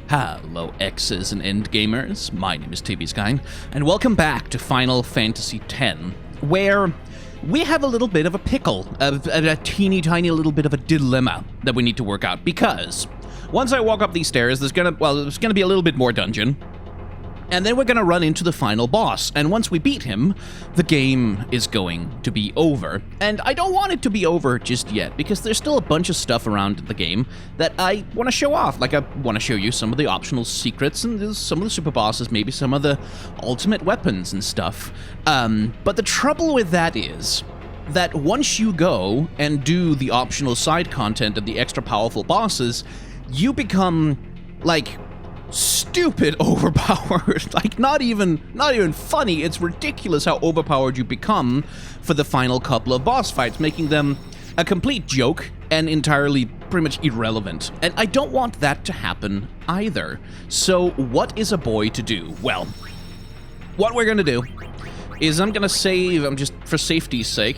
Hello X's and Endgamers, my name is TVSky, and welcome back to Final Fantasy X, where we have a little bit of a pickle, a teeny tiny little bit of a dilemma that we need to work out, because once I walk up these stairs, there's gonna be a little bit more dungeon, and then we're gonna run into the final boss, and once we beat him, the game is going to be over. And I don't want it to be over just yet, because there's still a bunch of stuff around the game that I want to show off. Like, I want to show you some of the optional secrets, and some of the super bosses, maybe some of the ultimate weapons and stuff. But the trouble with that is that once you go and do the optional side content and the extra powerful bosses, you become, like, stupid overpowered. Like, not even funny. It's ridiculous how overpowered you become for the final couple of boss fights, making them a complete joke and entirely pretty much irrelevant. And I don't want that to happen either. So what is a boy to do? Well, what we're gonna do is I'm gonna save, just for safety's sake,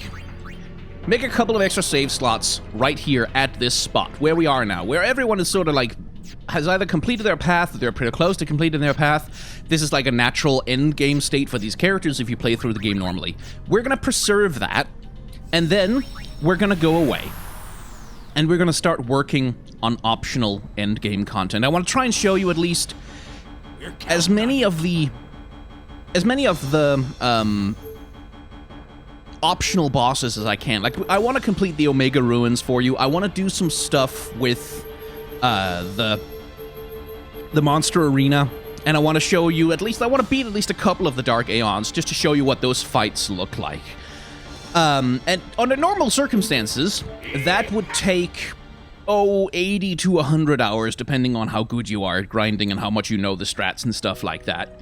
make a couple of extra save slots right here at this spot where we are now, where everyone is sort of like has either completed their path, or they're pretty close to completing their path. This is like a natural end game state for these characters if you play through the game normally. We're gonna preserve that, and then we're gonna go away. And we're gonna start working on optional end game content. I want to try and show you at least as many of the optional bosses as I can. Like, I want to complete the Omega Ruins for you. I want to do some stuff with the monster arena, and I want to show you I want to beat at least a couple of the Dark Aeons, just to show you what those fights look like. And under normal circumstances, that would take, 80 to 100 hours, depending on how good you are at grinding and how much you know the strats and stuff like that.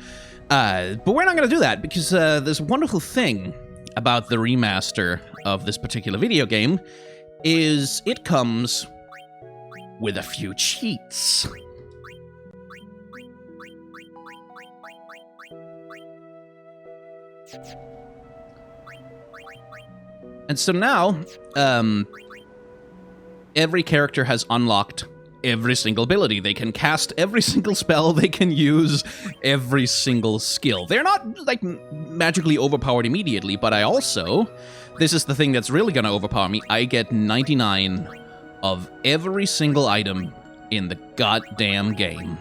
But we're not going to do that, because there's a wonderful thing about the remaster of this particular video game, is it comes with a few cheats. And so now, every character has unlocked every single ability. They can cast every single spell, they can use every single skill. They're not, like, magically overpowered immediately, but this is the thing that's really gonna overpower me, I get 99 of every single item in the goddamn game.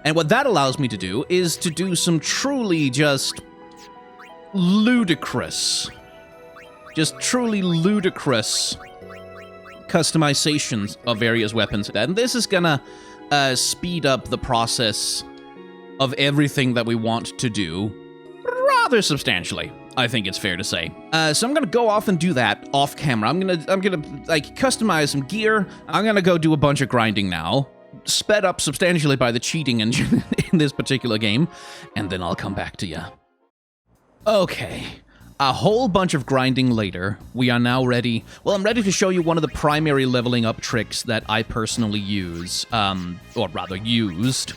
And what that allows me to do is to do some truly just ludicrous customizations of various weapons. And this is gonna speed up the process of everything that we want to do rather substantially, I think it's fair to say. So I'm gonna go off and do that off camera. I'm gonna like customize some gear. I'm gonna go do a bunch of grinding now, sped up substantially by the cheating engine in this particular game, and then I'll come back to you. Okay, a whole bunch of grinding later, we are now ready. Well, I'm ready to show you one of the primary leveling up tricks that I personally use, or rather used,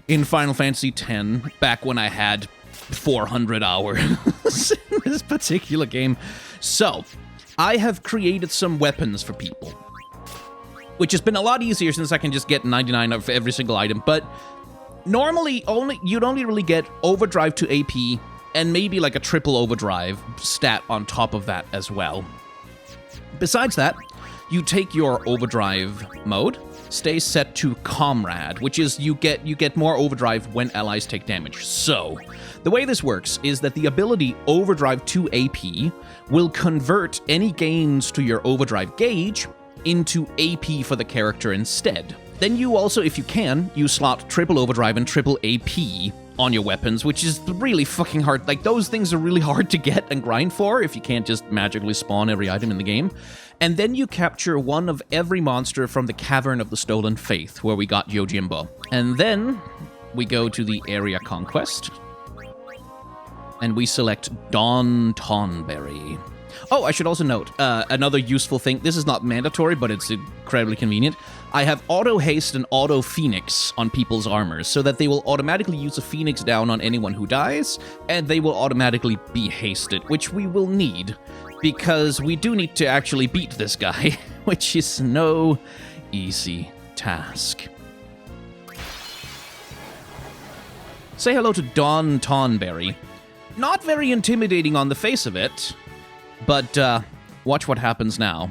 in Final Fantasy X, back when I had 400 hours in this particular game. So, I have created some weapons for people, which has been a lot easier since I can just get 99 of every single item, but normally you'd only really get overdrive to AP, and maybe like a triple overdrive stat on top of that as well. Besides that, you take your overdrive mode, stay set to Comrade, which is you get more overdrive when allies take damage. So, the way this works is that the ability Overdrive to AP will convert any gains to your overdrive gauge into AP for the character instead. Then you also, if you can, you slot triple overdrive and triple AP on your weapons, which is really fucking hard. Like, those things are really hard to get and grind for if you can't just magically spawn every item in the game. And then you capture one of every monster from the Cavern of the Stolen Faith, where we got Yojimbo. And then we go to the area conquest, and we select Dawn Tonberry. Oh, I should also note, another useful thing, this is not mandatory, but it's incredibly convenient. I have auto haste and auto phoenix on people's armors, so that they will automatically use a phoenix down on anyone who dies, and they will automatically be hasted, which we will need, because we do need to actually beat this guy, which is no easy task. Say hello to Don Tonberry. Not very intimidating on the face of it, but watch what happens now.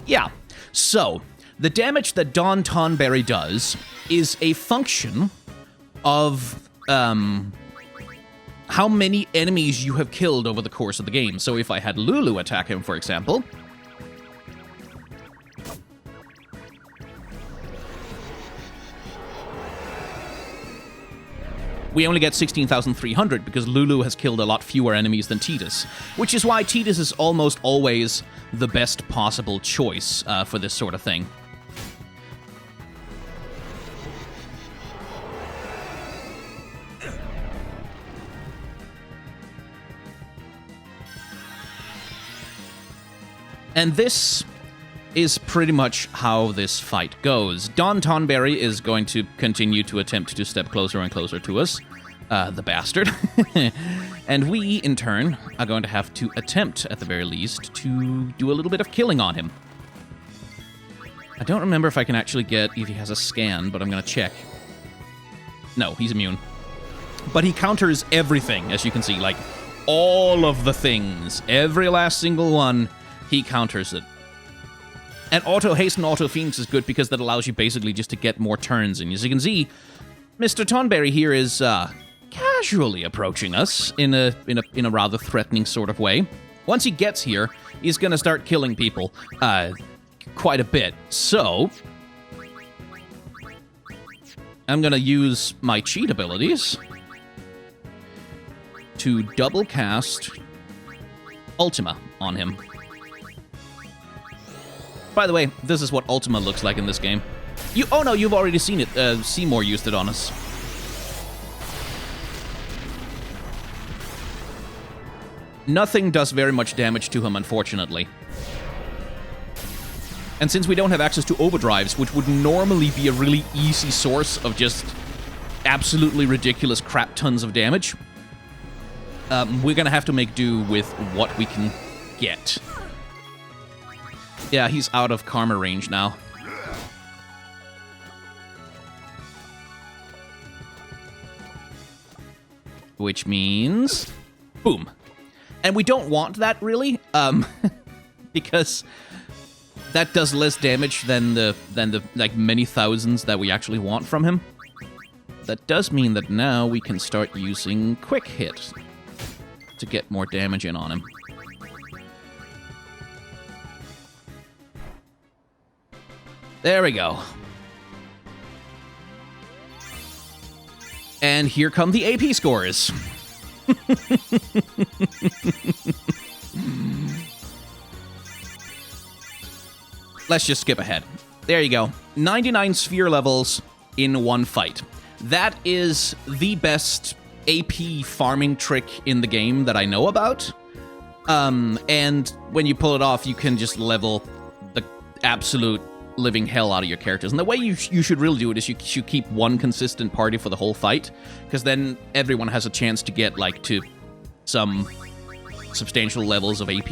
Yeah, so the damage that Don Tonberry does is a function of how many enemies you have killed over the course of the game. So if I had Lulu attack him, for example, we only get 16,300 because Lulu has killed a lot fewer enemies than Tidus, which is why Tidus is almost always the best possible choice for this sort of thing. And this is pretty much how this fight goes. Don Tonberry is going to continue to attempt to step closer and closer to us, the bastard. And we, in turn, are going to have to attempt, at the very least, to do a little bit of killing on him. I don't remember if I can actually get if he has a scan, but I'm going to check. No, he's immune. But he counters everything, as you can see, like all of the things. Every last single one, he counters it. And Auto Haste and Auto Phoenix is good because that allows you basically just to get more turns. And as you can see, Mr. Tonberry here is casually approaching us in a rather threatening sort of way. Once he gets here, he's going to start killing people quite a bit. So I'm going to use my cheat abilities to double cast Ultima on him. By the way, this is what Ultima looks like in this game. Oh no, you've already seen it. Seymour used it on us. Nothing does very much damage to him, unfortunately. And since we don't have access to overdrives, which would normally be a really easy source of just absolutely ridiculous crap tons of damage, we're gonna have to make do with what we can get. Yeah, he's out of karma range now. Which means... boom. And we don't want that, really, because that does less damage than the like many thousands that we actually want from him. That does mean that now we can start using Quick Hit to get more damage in on him. There we go. And here come the AP scores. Let's just skip ahead. There you go. 99 sphere levels in one fight. That is the best AP farming trick in the game that I know about. And when you pull it off, you can just level the absolute living hell out of your characters. And the way you should really do it is you should keep one consistent party for the whole fight, because then everyone has a chance to get like to some substantial levels of AP.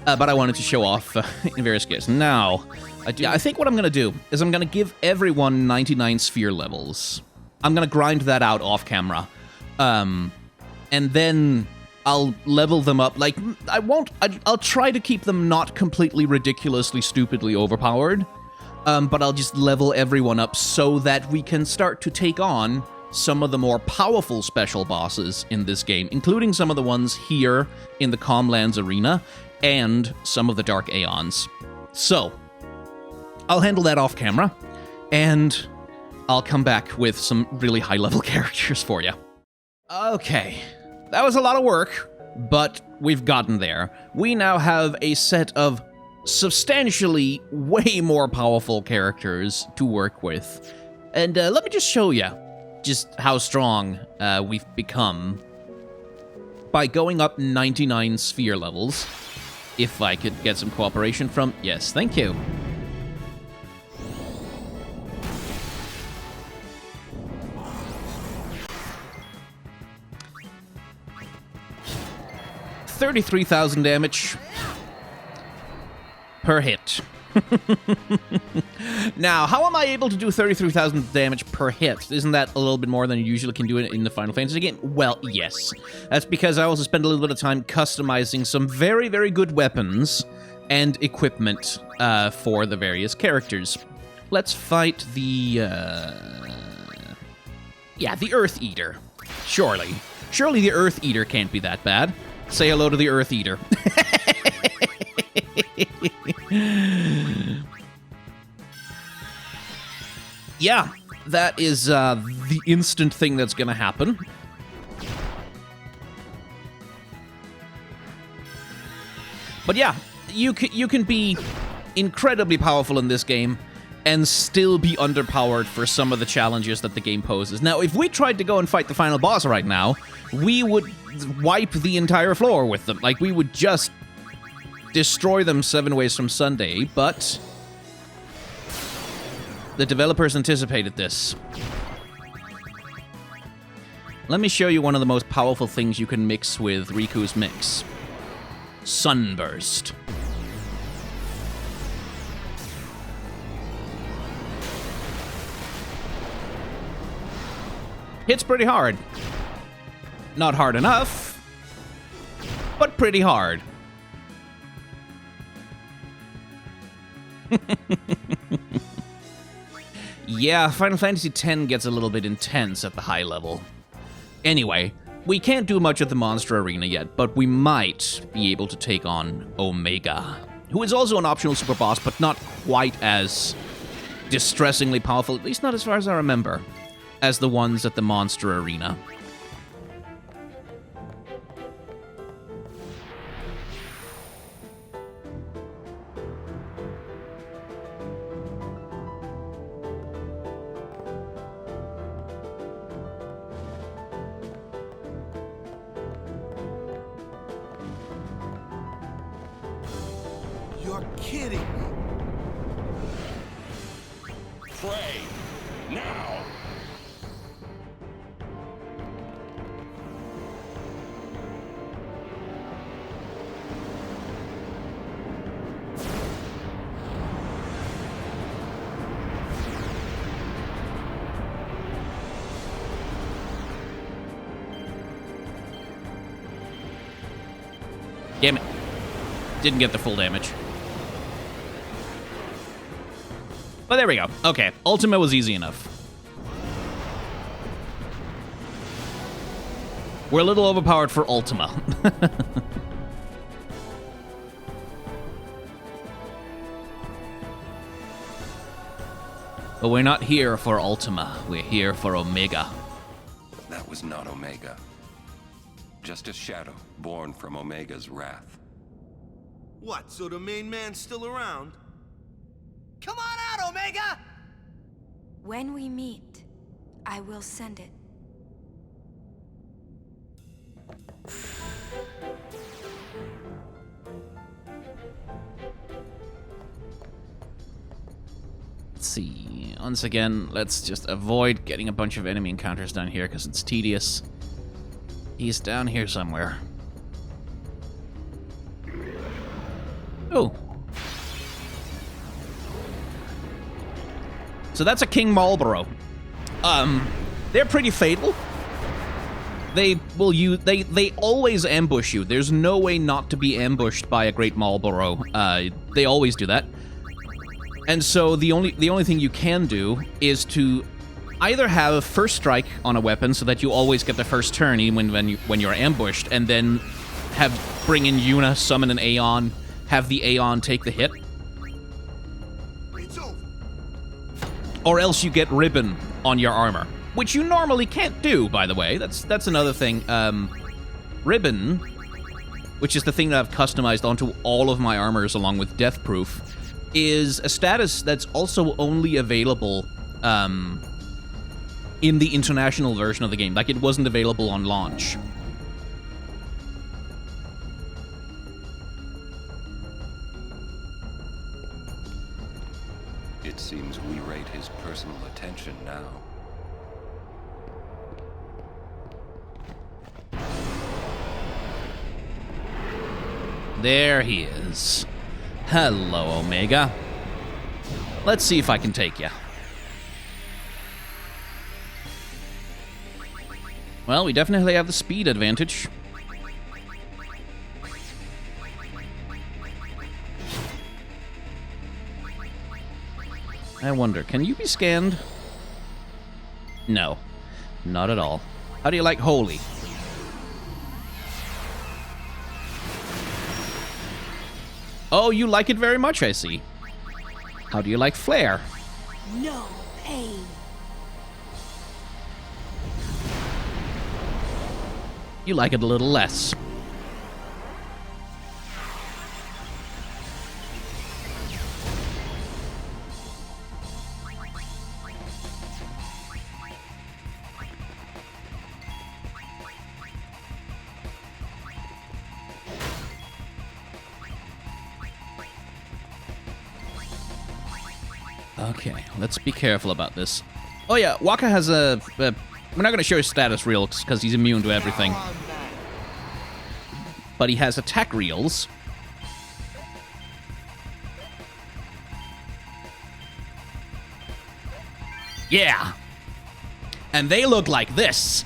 But I wanted to show off in various cases. Now, I think what I'm going to do is I'm going to give everyone 99 sphere levels. I'm going to grind that out off camera. And then I'll level them up. Like, I'll try to keep them not completely ridiculously, stupidly overpowered. But I'll just level everyone up so that we can start to take on some of the more powerful special bosses in this game, including some of the ones here in the Calmlands arena, and some of the Dark Aeons. So, I'll handle that off camera, and I'll come back with some really high-level characters for you. Okay, that was a lot of work, but we've gotten there. We now have a set of substantially way more powerful characters to work with. And let me just show you just how strong we've become by going up 99 sphere levels. If I could get some cooperation from... Yes, thank you. $33,000 damage. per hit. Now, how am I able to do 33,000 damage per hit? Isn't that a little bit more than you usually can do it in the Final Fantasy game? Well, yes. That's because I also spend a little bit of time customizing some very, very good weapons and equipment for the various characters. Let's fight the Earth Eater. Surely the Earth Eater can't be that bad. Say hello to the Earth Eater. Yeah, that is the instant thing that's gonna happen. But yeah, you can be incredibly powerful in this game and still be underpowered for some of the challenges that the game poses. Now, if we tried to go and fight the final boss right now, we would wipe the entire floor with them. Like, we would just destroy them 7 ways from Sunday, but the developers anticipated this. Let me show you one of the most powerful things you can mix with Riku's mix. Sunburst. Hits pretty hard. Not hard enough, but pretty hard. Yeah, Final Fantasy X gets a little bit intense at the high level. Anyway, we can't do much at the Monster Arena yet, but we might be able to take on Omega, who is also an optional super boss, but not quite as distressingly powerful, at least not as far as I remember, as the ones at the Monster Arena. You're kidding me. Pray now. Damn it. Didn't get the full damage. But there we go. Okay, Ultima was easy enough. We're a little overpowered for Ultima. But we're not here for Ultima. We're here for Omega. That was not Omega. Just a shadow born from Omega's wrath. What, so the main man's still around? Come on out, Omega! When we meet, I will send it. Let's see. Once again, let's just avoid getting a bunch of enemy encounters down here because it's tedious. He's down here somewhere. Oh. So that's a King Marlboro. They're pretty fatal. They will use they always ambush you. There's no way not to be ambushed by a Great Marlboro. They always do that. And so the only thing you can do is to either have first strike on a weapon so that you always get the first turn even when you're ambushed, and then bring in Yuna, summon an Aeon, have the Aeon take the hit. It's over. Or else you get ribbon on your armor, which you normally can't do, by the way. That's another thing. Ribbon, which is the thing that I've customized onto all of my armors along with Death Proof, is a status that's also only available in the international version of the game. Like, it wasn't available on launch. It seems we rate his personal attention now. There he is. Hello, Omega. Let's see if I can take you. Well, we definitely have the speed advantage. I wonder, can you be scanned? No, not at all. How do you like Holy? Oh, you like it very much, I see. How do you like Flare? No pain. You like it a little less. Okay, let's be careful about this. Oh yeah, Waka has a... we're not going to show his status reels because he's immune to everything. But he has attack reels. Yeah! And they look like this.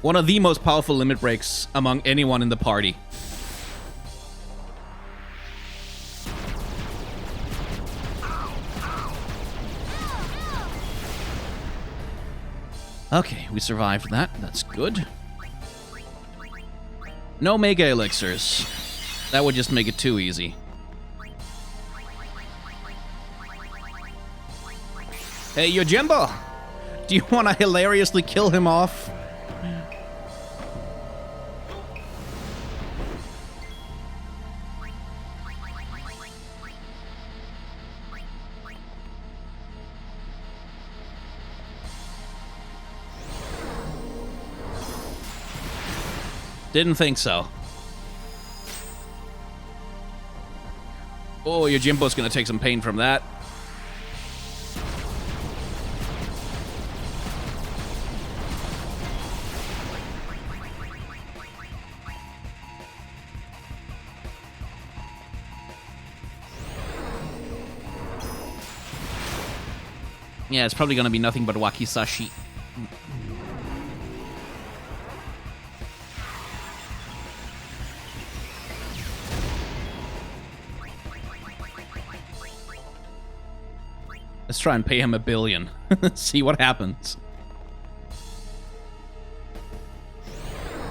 One of the most powerful limit breaks among anyone in the party. Okay, we survived that. That's good. No Mega Elixirs. That would just make it too easy. Hey, Yojimbo! Do you want to hilariously kill him off? Didn't think so. Oh, your Jimbo's gonna take some pain from that. Yeah, it's probably gonna be nothing but wakizashi. Let's try and pay him $1 billion. See what happens.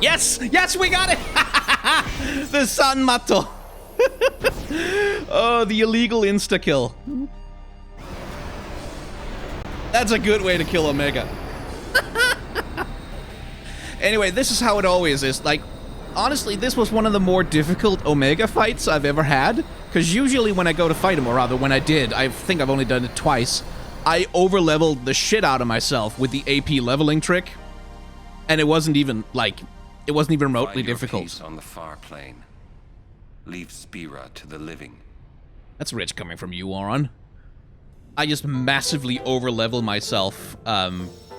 Yes! Yes, we got it! The San Mato. Oh, the illegal insta-kill. That's a good way to kill Omega. Anyway, this is how it always is. Like, honestly, this was one of the more difficult Omega fights I've ever had. Because usually when I go to fight him, or rather when I did, I think I've only done it twice, I over-leveled the shit out of myself with the AP leveling trick. And it wasn't even, like, it wasn't even remotely Find your difficult. peace on the far plane. Leave Spira to the living. That's rich coming from you, Oron. I just massively over-level myself.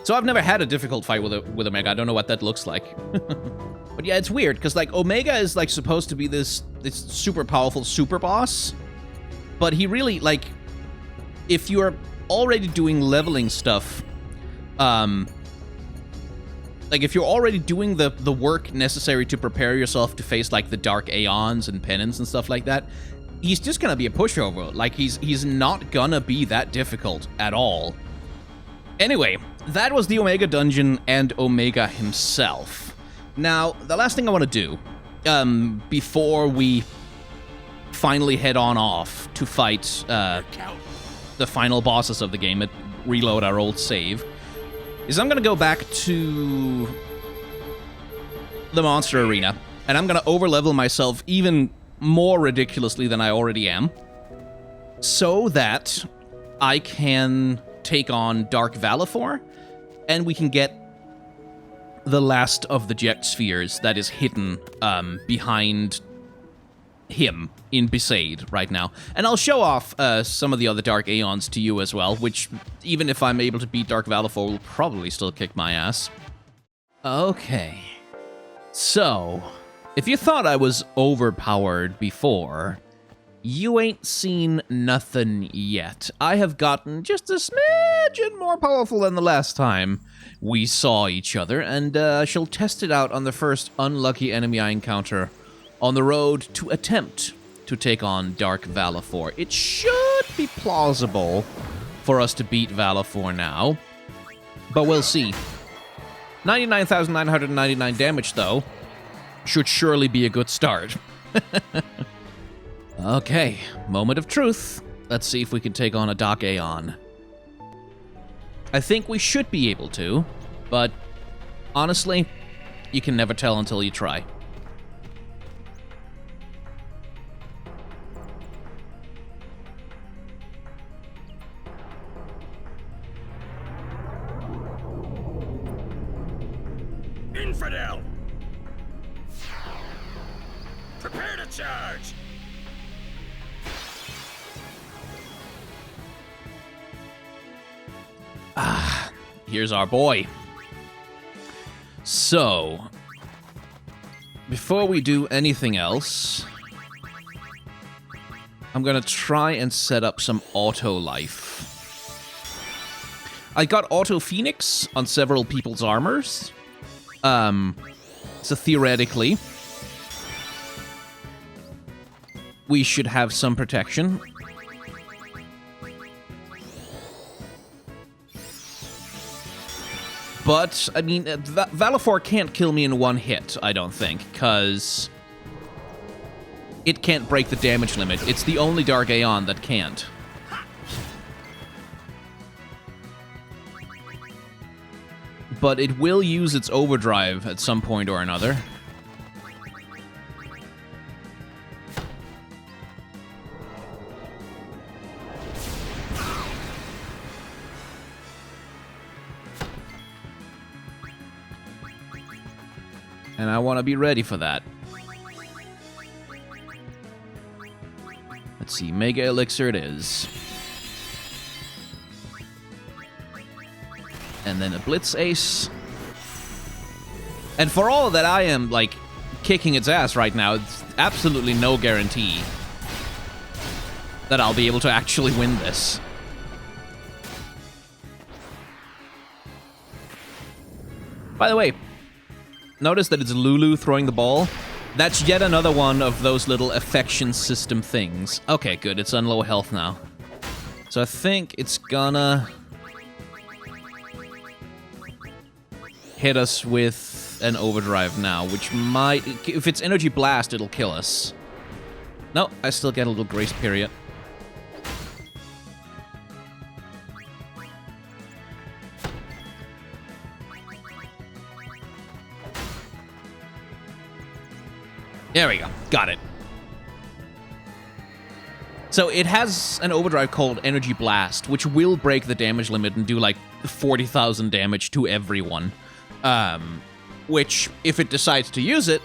So I've never had a difficult fight with Omega. I don't know what that looks like. But yeah, it's weird, because, like, Omega is, like, supposed to be this super powerful super boss. But he really, like, if you're already doing leveling stuff, like, if you're already doing the work necessary to prepare yourself to face, like, the Dark Aeons and Penance and stuff like that, he's just gonna be a pushover. Like, he's not gonna be that difficult at all. Anyway, that was the Omega Dungeon and Omega himself. Now, the last thing I want to do, before we finally head on off to fight the final bosses of the game and reload our old save, is I'm going to go back to the monster arena, and I'm going to overlevel myself even more ridiculously than I already am, so that I can take on Dark Valifor, and we can get the last of the Jet Spheres that is hidden behind him in Besaid right now. And I'll show off some of the other Dark Aeons to you as well, which, even if I'm able to beat Dark Valifor, will probably still kick my ass. Okay. So, if you thought I was overpowered before, you ain't seen nothing yet. I have gotten just a smidgen more powerful than the last time we saw each other, and shall test it out on the first unlucky enemy I encounter on the road to attempt to take on Dark Valifor. It should be plausible for us to beat Valifor now, but we'll see. 99,999 damage, though, should surely be a good start. Okay, moment of truth. Let's see if we can take on a Dark Aeon. I think we should be able to, but honestly, you can never tell until you try. Infidel! Prepare to charge! Here's our boy. So, before we do anything else, I'm gonna try and set up some auto life. I got auto Phoenix on several people's armors. So theoretically, we should have some protection. But, I mean, Valifor can't kill me in one hit, I don't think, because it can't break the damage limit. It's the only Dark Aeon that can't. But it will use its overdrive at some point or another. And I want to be ready for that. Let's see, Mega Elixir it is. And then a Blitz Ace. And for all that I am, like, kicking its ass right now, it's absolutely no guarantee that I'll be able to actually win this. By the way, notice that it's Lulu throwing the ball. That's yet another one of those little affection system things. Okay, good. It's on low health now. So I think it's gonna hit us with an overdrive now, which might... If it's Energy Blast, it'll kill us. No, I still get a little grace period. There we go. Got it. So it has an overdrive called Energy Blast, which will break the damage limit and do like 40,000 damage to everyone. Which, if it decides to use it,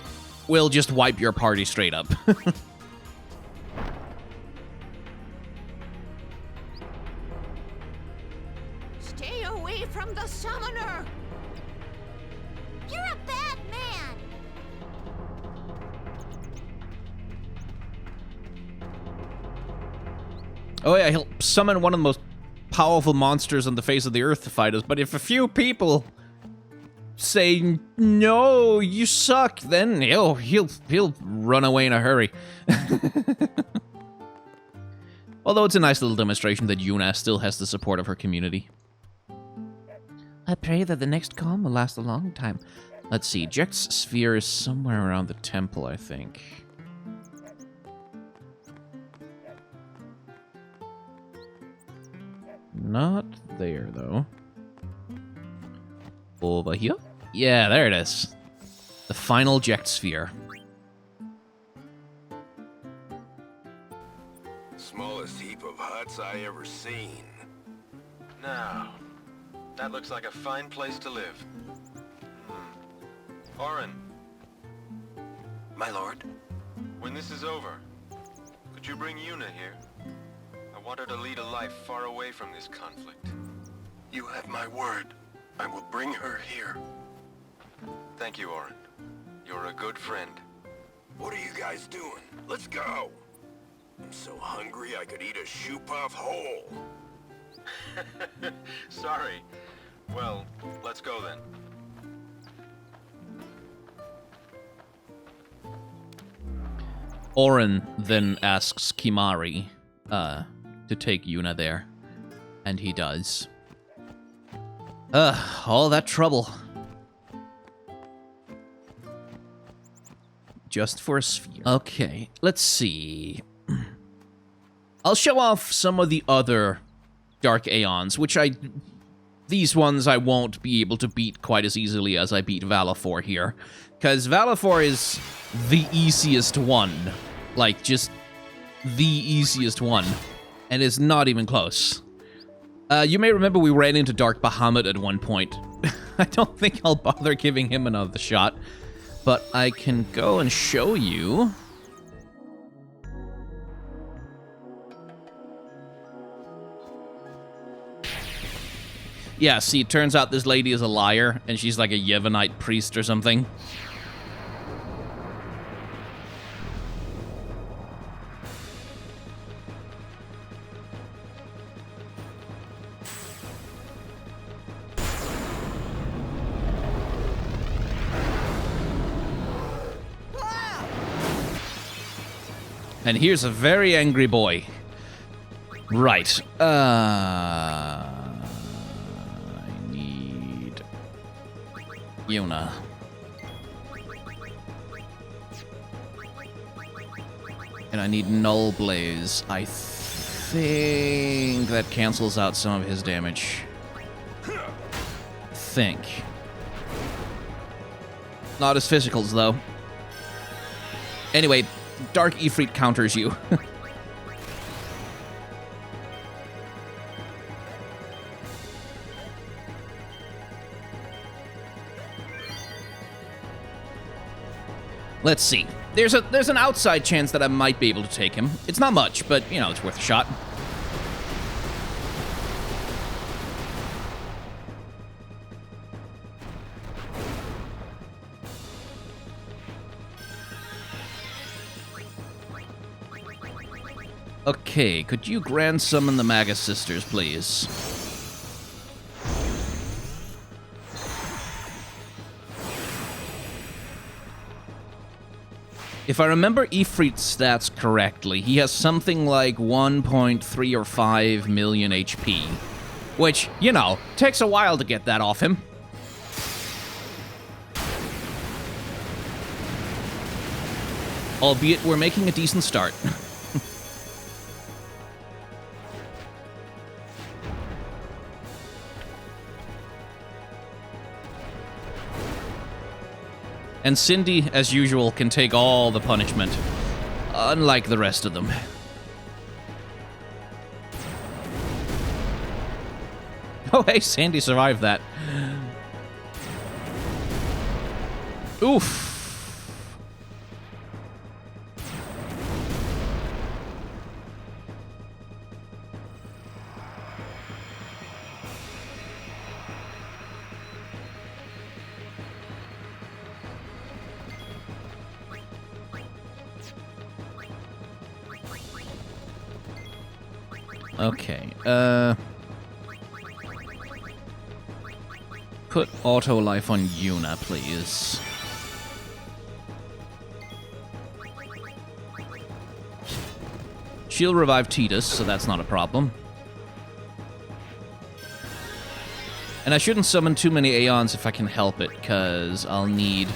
will just wipe your party straight up. Stay away from the summoner! You're a bad man! Oh yeah, he'll summon one of the most powerful monsters on the face of the earth to fight us, but if a few people say, no, you suck, then he'll run away in a hurry. Although it's a nice little demonstration that Yuna still has the support of her community. I pray that the next calm will last a long time. Let's see, Jecht's sphere is somewhere around the temple, I think. Not there, though. Over here? Yeah, there it is. The final Jecht sphere. Smallest heap of huts I ever seen. Now, that looks like a fine place to live. Orin, My lord? when this is over, Did you bring Yuna here? I want her to lead a life far away from this conflict. You have my word. I will bring her here. Thank you, Orin. You're a good friend. What are you guys doing? Let's go! I'm so hungry I could eat a shoe puff whole. Sorry. Well, let's go then. Orin then asks Kimari to take Yuna there, and he does. All that trouble. Just for a sphere. Okay, let's see. I'll show off some of the other Dark Aeons, which these ones I won't be able to beat quite as easily as I beat Valifor here. Because Valifor is the easiest one. Like, just the easiest one. And it's not even close. You may remember we ran into Dark Bahamut at one point. I don't think I'll bother giving him another shot. But I can go and show you. Yeah, see, it turns out this lady is a liar, and she's like a Yevonite priest or something. And here's a very angry boy. Right. I need Yuna. And I need Null Blaze. I think that cancels out some of his damage. Think. Not as physicals, though. Anyway, Dark Ifrit counters you. Let's see. There's an outside chance that I might be able to take him. It's not much, but, you know, it's worth a shot. Okay, could you grand summon the Magus Sisters, please? If I remember Ifrit's stats correctly, he has something like 1.3 or 5 million HP. Which, you know, takes a while to get that off him. Albeit, we're making a decent start. And Cindy, as usual, can take all the punishment, unlike the rest of them. Oh, hey, Sandy survived that. Oof. Okay, put auto life on Yuna, please. She'll revive Tidus, so that's not a problem. And I shouldn't summon too many Aeons if I can help it, because I'll need...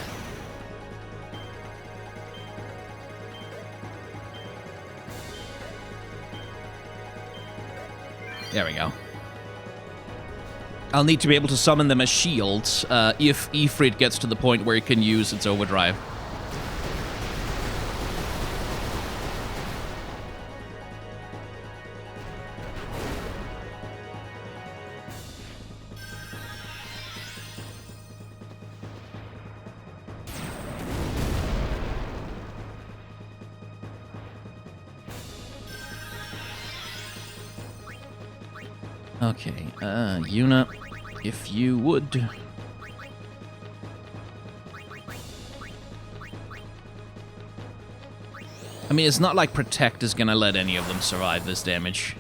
There we go. I'll need to be able to summon them as shields if Ifrit gets to the point where it can use its overdrive. Okay, Yuna, if you would. I mean, it's not like Protect is gonna let any of them survive this damage.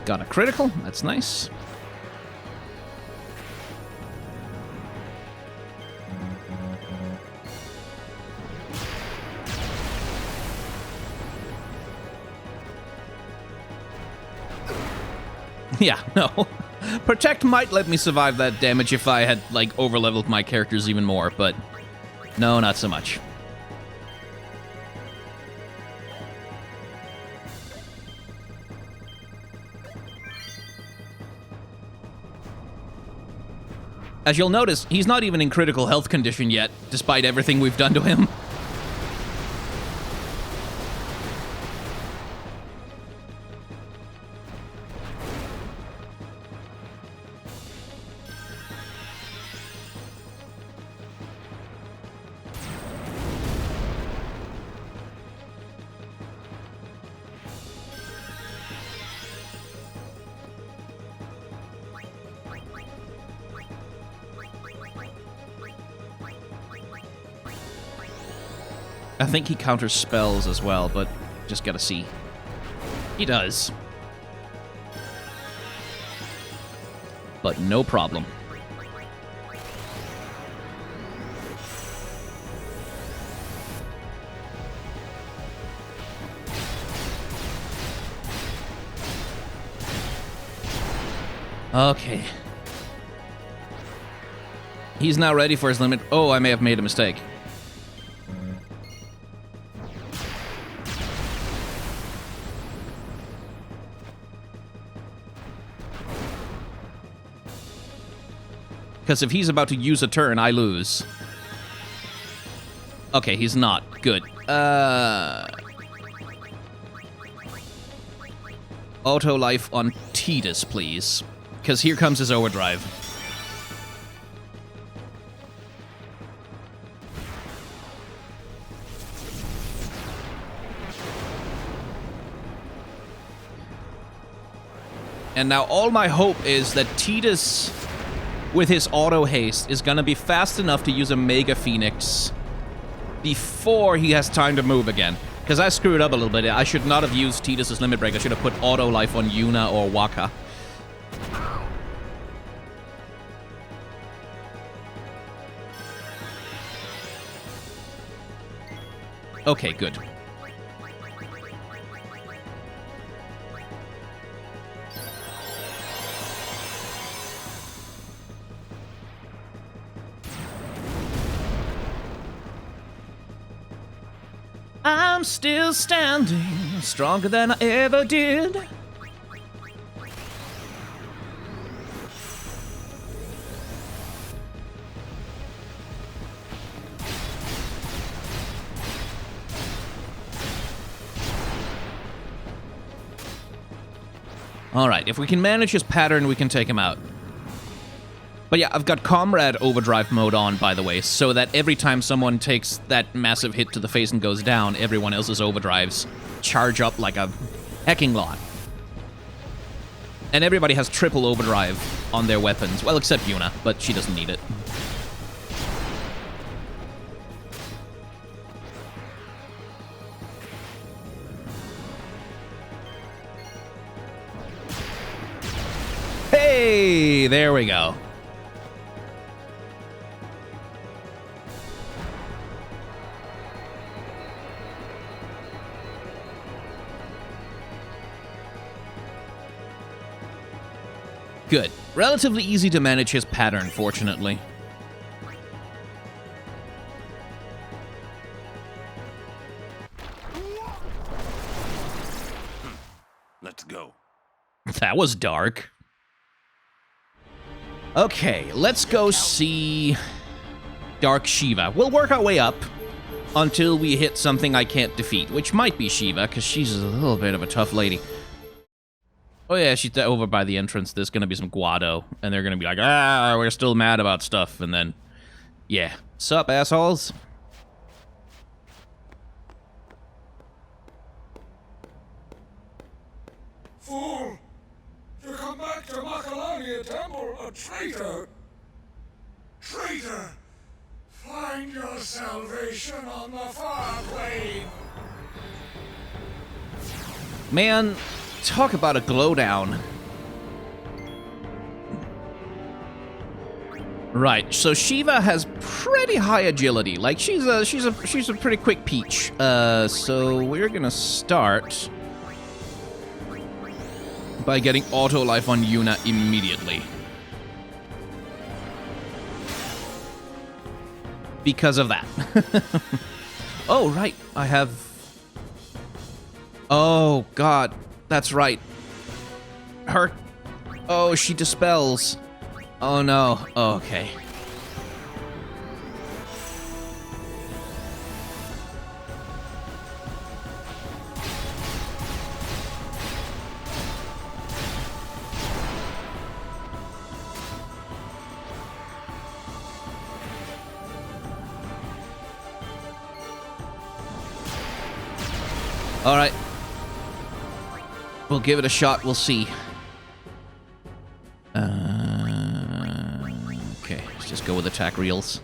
Got a critical, that's nice. Yeah, no. Protect might let me survive that damage if I had, like, overleveled my characters even more, but no, not so much. As you'll notice, he's not even in critical health condition yet, despite everything we've done to him. I think he counters spells as well, but just gotta see. He does. But no problem. Okay. He's now ready for his limit. Oh, I may have made a mistake. Because if he's about to use a turn, I lose. Okay, he's not. Good. Auto life on Tidus, please. Because here comes his overdrive. And now all my hope is that Tidus, with his auto haste, is gonna be fast enough to use a Mega Phoenix before he has time to move again. Because I screwed up a little bit. I should not have used Tidus' Limit Break. I should have put auto life on Yuna or Waka. Okay, good. I'm still standing, stronger than I ever did. Alright, if we can manage his pattern, we can take him out. But yeah, I've got Comrade Overdrive mode on, by the way, so that every time someone takes that massive hit to the face and goes down, everyone else's overdrives charge up like a hecking lot. And everybody has triple overdrive on their weapons. Well, except Yuna, but she doesn't need it. Hey, there we go. Good. Relatively easy to manage his pattern, fortunately. Let's go. That was dark. Okay, let's go see Dark Shiva. We'll work our way up until we hit something I can't defeat, which might be Shiva, because she's a little bit of a tough lady. Oh yeah, she's over by the entrance. There's gonna be some guado, and they're gonna be like, ah, we're still mad about stuff, and then, yeah. Sup, assholes? Fool! To come back to Makalania Temple, a traitor! Traitor! Find your salvation on the far plane! Man, talk about a glow down. Right, so Shiva has pretty high agility. Like she's a pretty quick peach. So we're gonna start by getting auto life on Yuna immediately. Because of that. Oh, right, I have... Oh, God, that's right. Her... Oh, she dispels. Oh, no. Oh, okay. All right. We'll give it a shot. We'll see. Okay, let's just go with attack reels.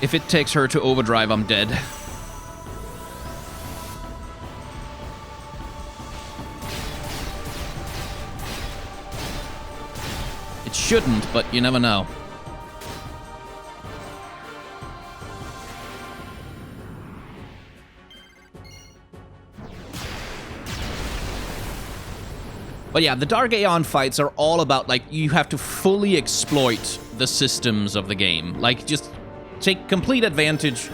If it takes her to overdrive, I'm dead. It shouldn't, but you never know. But yeah, the Dark Aeon fights are all about, like, you have to fully exploit the systems of the game. Like, just take complete advantage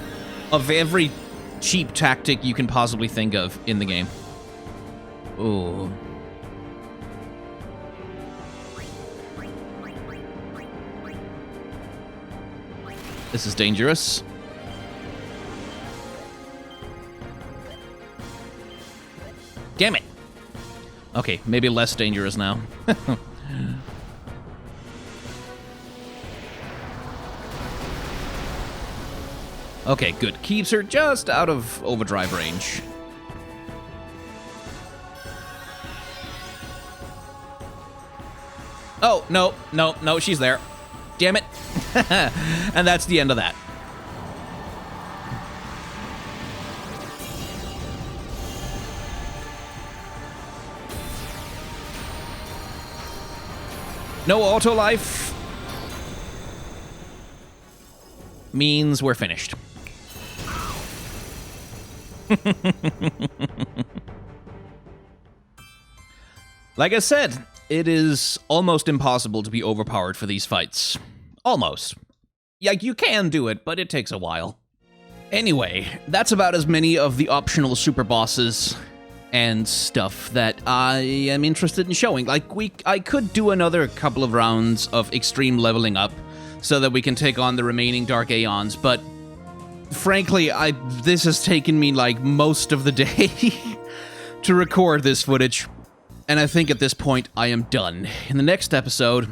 of every cheap tactic you can possibly think of in the game. Ooh. This is dangerous. Damn it! Okay, maybe less dangerous now. Okay, good. Keeps her just out of overdrive range. Oh, no, she's there. Damn it. And that's the end of that. No auto life means we're finished. Like I said, it is almost impossible to be overpowered for these fights. Almost. Yeah, you can do it, but it takes a while. Anyway, that's about as many of the optional super bosses and stuff that I am interested in showing. Like, I could do another couple of rounds of extreme leveling up so that we can take on the remaining Dark Aeons, but frankly, this has taken me, like, most of the day to record this footage, and I think at this point I am done. In the next episode,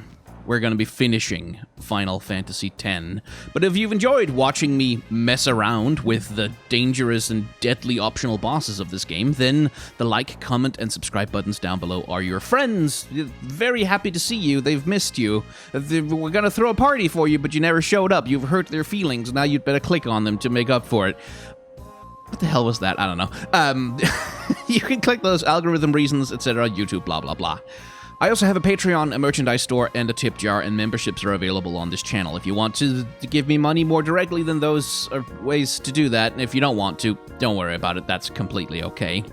we're going to be finishing Final Fantasy X. But if you've enjoyed watching me mess around with the dangerous and deadly optional bosses of this game, then the like, comment, and subscribe buttons down below are your friends. Very happy to see you. They've missed you. We're going to throw a party for you, but you never showed up. You've hurt their feelings. Now you'd better click on them to make up for it. What the hell was that? I don't know. You can click those algorithm reasons, etc., YouTube, blah, blah, blah. I also have a Patreon, a merchandise store, and a tip jar, and memberships are available on this channel. If you want to give me money more directly, then those are ways to do that. And if you don't want to, don't worry about it. That's completely okay.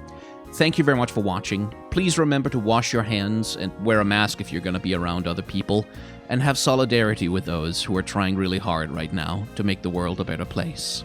Thank you very much for watching. Please remember to wash your hands and wear a mask if you're going to be around other people, and have solidarity with those who are trying really hard right now to make the world a better place.